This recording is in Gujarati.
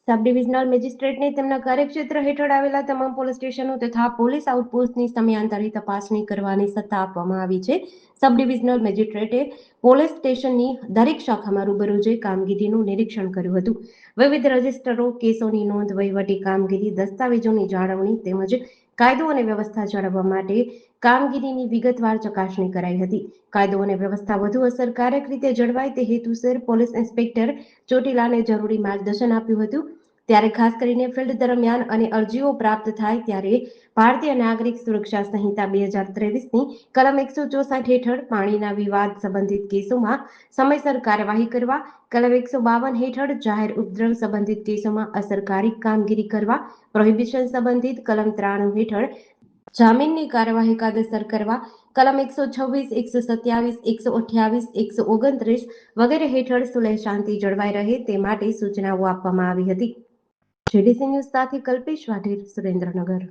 સબ ડિવિઝનલ મેજિસ્ટ્રેટને તેમના કાર્યક્ષેત્ર હેઠળ આવેલા તમામ પોલીસ સ્ટેશનો તથા પોલીસ આઉટપોસ્ટની સમયાંતરે તપાસણી કરવાની સત્તા આપવામાં આવી છે. સબ ડિવિઝનલ મેજિસ્ટ્રેટે પોલીસ સ્ટેશનની દરેક શાખામાં રૂબરૂ જઈ કામગીરીનું નિરીક્ષણ કર્યું હતું. વિવિધ રજિસ્ટરો, કેસોની નોંધ, વહીવટી કામગીરી, દસ્તાવેજોની જાળવણી તેમજ કાયદો અને વ્યવસ્થા જાળવવા માટે કામગીરીની વિગતવાર ચકાસણી કરાઈ હતી. કાયદો અને વ્યવસ્થા વધુ અસરકારક રીતે જળવાય તે હેતુસર પોલીસ ઇન્સ્પેક્ટર ચોટીલાને જરૂરી માર્ગદર્શન આપ્યું હતું. ત્યારે ખાસ કરીને ફિલ્ડ દરમિયાન અને અરજીઓ પ્રાપ્ત થાય ત્યારે ભારતીય નાગરિક સુરક્ષા સંહિતા 2023ની કલમ 164 હેઠળ પાણીના વિવાદ સંબંધિત કેસોમાં સમયસર કાર્યવાહી કરવા, કલમ 152 હેઠળ જાહેર ઉપદ્રવ સંબંધિત કેસોમાં અસરકારક કામગીરી કરવા, પ્રોહિબિશન સંબંધિત કલમ 93 હેઠળ જામીનની કાર્યવાહી કાયદેસર કરવા, કલમ 126, 127, 128, 129 વગેરે હેઠળ સુલેહ શાંતિ જળવાઈ રહે તે માટે સૂચનાઓ આપવામાં આવી હતી. જેડીસી ન્યૂઝ સાથે કલ્પેશ વાઢેર, સુરેન્દ્રનગર.